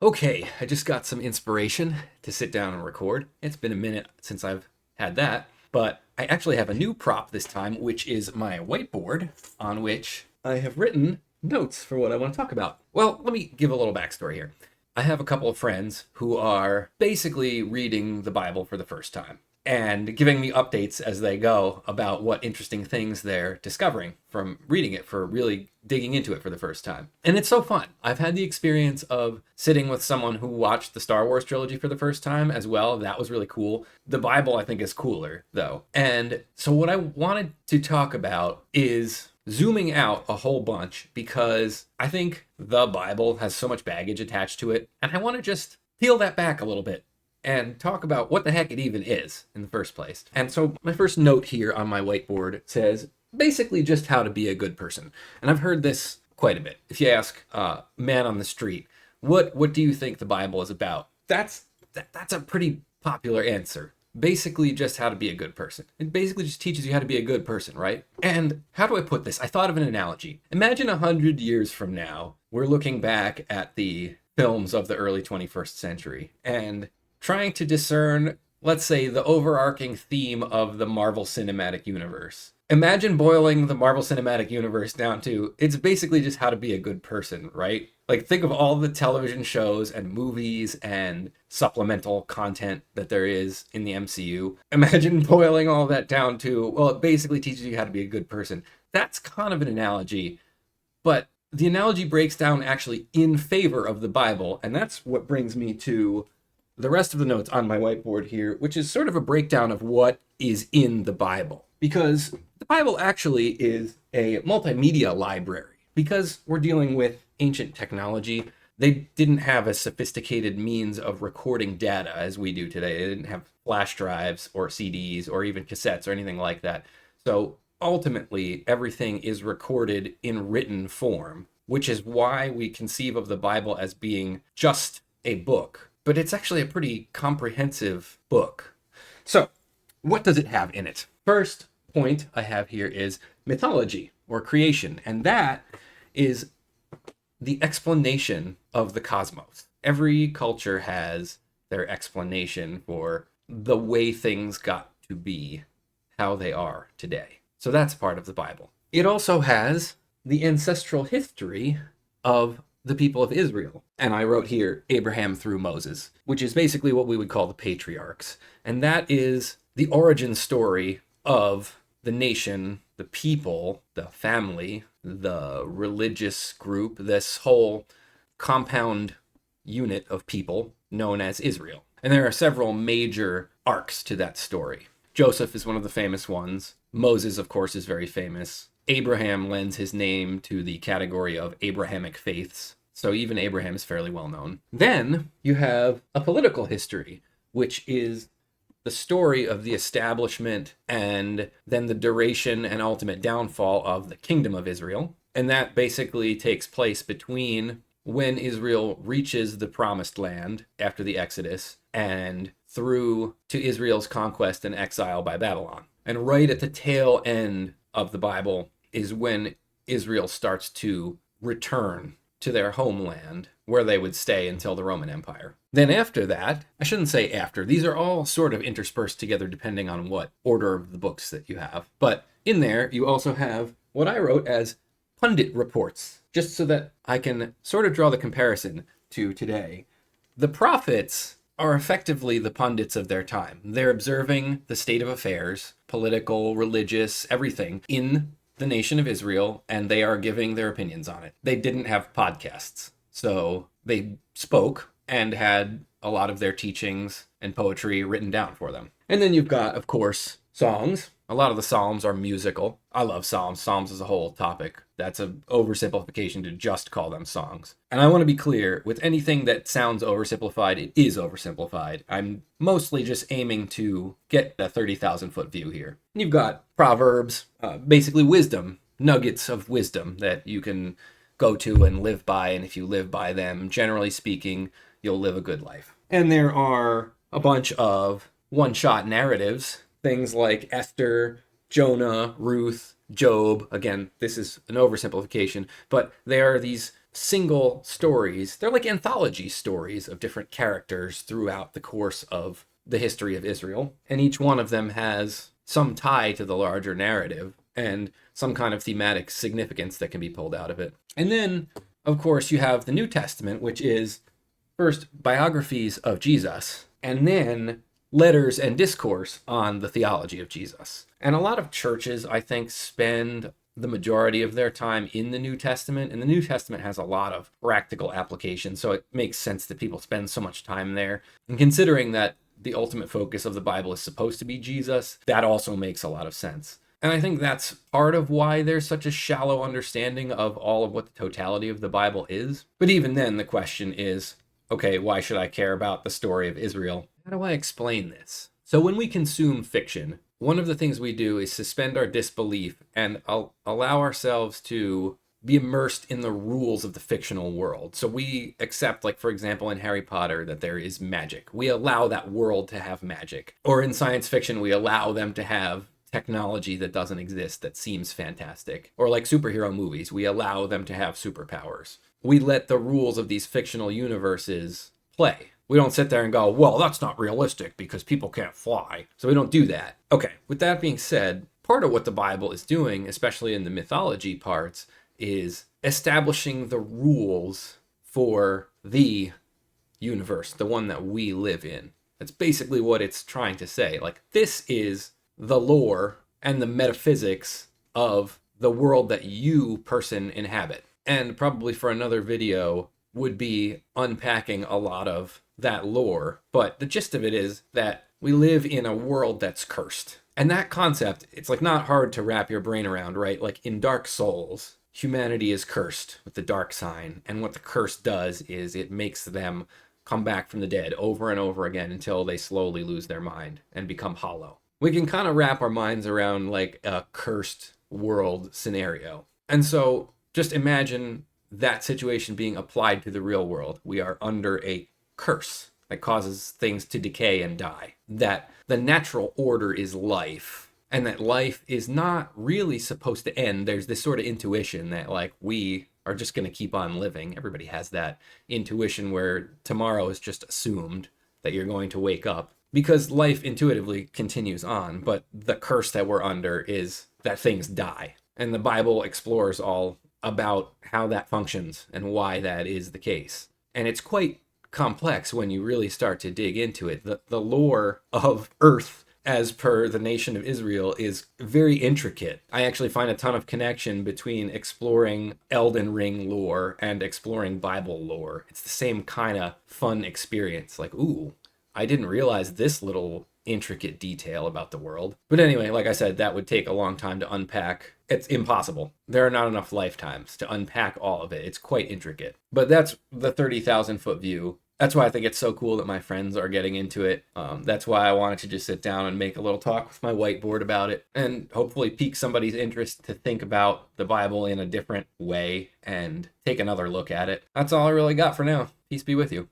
Okay, I just got some inspiration to sit down and record. It's been a minute since I've had that, but I actually have a new prop this time, which is my whiteboard on which I have written notes for what I want to talk about. Well, let me give a little backstory here. I have a couple of friends who are basically reading the Bible for the first time and giving me updates as they go about what interesting things they're discovering from reading it, for really digging into it for the first time. And it's so fun. I've had the experience of sitting with someone who watched the Star Wars trilogy for the first time as well. That was really cool. The Bible, I think, is cooler, though. And so, what I wanted to talk about is zooming out a whole bunch, because I think the Bible has so much baggage attached to it, and I want to just peel that back a little bit and talk about what the heck it even is in the first place. And so my first note here on my whiteboard says basically just how to be a good person. And I've heard this quite a bit. If you ask a man on the street, what do you think the Bible is about? That's a pretty popular answer. Basically just how to be a good person. It basically just teaches you how to be a good person, right? And how do I put this? I thought of an analogy. Imagine 100 years from now, we're looking back at the films of the early 21st century and trying to discern, let's say, the overarching theme of the Marvel Cinematic Universe. Imagine boiling the Marvel Cinematic Universe down to it's basically just how to be a good person, right? Like, think of all the television shows and movies and supplemental content that there is in the MCU. Imagine boiling all that down to, well, it basically teaches you how to be a good person. That's kind of an analogy, but the analogy breaks down actually in favor of the Bible, and that's what brings me to the rest of the notes on my whiteboard here, which is sort of a breakdown of what is in the Bible. Because the Bible actually is a multimedia library. Because we're dealing with ancient technology, they didn't have a sophisticated means of recording data as we do today. They didn't have flash drives or CDs or even cassettes or anything like that. So ultimately, everything is recorded in written form, which is why we conceive of the Bible as being just a book, but it's actually a pretty comprehensive book. So, what does it have in it? First point I have here is mythology or creation, and that is the explanation of the cosmos. Every culture has their explanation for the way things got to be how they are today. So that's part of the Bible. It also has the ancestral history of the people of Israel. And I wrote here Abraham through Moses, which is basically what we would call the patriarchs. And that is the origin story of the nation, the people, the family, the religious group, this whole compound unit of people known as Israel. And there are several major arcs to that story. Joseph is one of the famous ones. Moses, of course, is very famous. Abraham lends his name to the category of Abrahamic faiths, so even Abraham is fairly well known. Then you have a political history, which is the story of the establishment and then the duration and ultimate downfall of the kingdom of Israel. And that basically takes place between when Israel reaches the promised land after the Exodus and through to Israel's conquest and exile by Babylon. And right at the tail end of the Bible is when Israel starts to return to their homeland, where they would stay until the Roman Empire. Then after that, I shouldn't say after, these are all sort of interspersed together depending on what order of the books that you have. But in there, you also have what I wrote as pundit reports, just so that I can sort of draw the comparison to today. The prophets are effectively the pundits of their time. They're observing the state of affairs, political, religious, everything, in the nation of Israel, and they are giving their opinions on it. They didn't have podcasts, so they spoke and had a lot of their teachings and poetry written down for them. And then you've got, of course, songs. A lot of the Psalms are musical. I love Psalms. Psalms is a whole topic. That's an oversimplification to just call them songs. And I want to be clear, with anything that sounds oversimplified, it is oversimplified. I'm mostly just aiming to get a 30,000 foot view here. You've got Proverbs, basically wisdom, nuggets of wisdom that you can go to and live by. And if you live by them, generally speaking, you'll live a good life. And there are a bunch of one-shot narratives, things like Esther, Jonah, Ruth, Job. Again, this is an oversimplification, but they are these single stories. They're like anthology stories of different characters throughout the course of the history of Israel. And each one of them has some tie to the larger narrative and some kind of thematic significance that can be pulled out of it. And then, of course, you have the New Testament, which is first biographies of Jesus, and then letters and discourse on the theology of Jesus. And a lot of churches, I think, spend the majority of their time in the New Testament, and the New Testament has a lot of practical applications, so it makes sense that people spend so much time there. And considering that the ultimate focus of the Bible is supposed to be Jesus, that also makes a lot of sense. And I think that's part of why there's such a shallow understanding of all of what the totality of the Bible is. But even then, the question is, okay, why should I care about the story of Israel? How do I explain this? So when we consume fiction, one of the things we do is suspend our disbelief and allow ourselves to be immersed in the rules of the fictional world. So we accept, like, for example, in Harry Potter, that there is magic. We allow that world to have magic. Or in science fiction, we allow them to have technology that doesn't exist that seems fantastic. Or like superhero movies, we allow them to have superpowers. We let the rules of these fictional universes play. We don't sit there and go, well, that's not realistic because people can't fly. So we don't do that. Okay, with that being said, part of what the Bible is doing, especially in the mythology parts, is establishing the rules for the universe, the one that we live in. That's basically what it's trying to say. Like, this is the lore and the metaphysics of the world that you, person, inhabit. And probably for another video would be unpacking a lot of that lore. But the gist of it is that we live in a world that's cursed. And that concept, it's like not hard to wrap your brain around, right? Like in Dark Souls, humanity is cursed with the dark sign. And what the curse does is it makes them come back from the dead over and over again until they slowly lose their mind and become hollow. We can kind of wrap our minds around like a cursed world scenario. And so just imagine that situation being applied to the real world. We are under a curse that causes things to decay and die. That the natural order is life, and that life is not really supposed to end. There's this sort of intuition that like we are just going to keep on living. Everybody has that intuition where tomorrow is just assumed that you're going to wake up because life intuitively continues on. But the curse that we're under is that things die. And the Bible explores all about how that functions and why that is the case. And it's quite complex when you really start to dig into it. The lore of Earth as per the nation of Israel is very intricate. I actually find a ton of connection between exploring Elden Ring lore and exploring Bible lore. It's the same kind of fun experience. Like, ooh, I didn't realize this little intricate detail about the world. But anyway, like I said, that would take a long time to unpack. It's impossible. There are not enough lifetimes to unpack all of it. It's quite intricate. But that's the 30,000 foot view. That's why I think it's so cool that my friends are getting into it. That's why I wanted to just sit down and make a little talk with my whiteboard about it and hopefully pique somebody's interest to think about the Bible in a different way and take another look at it. That's all I really got for now. Peace be with you.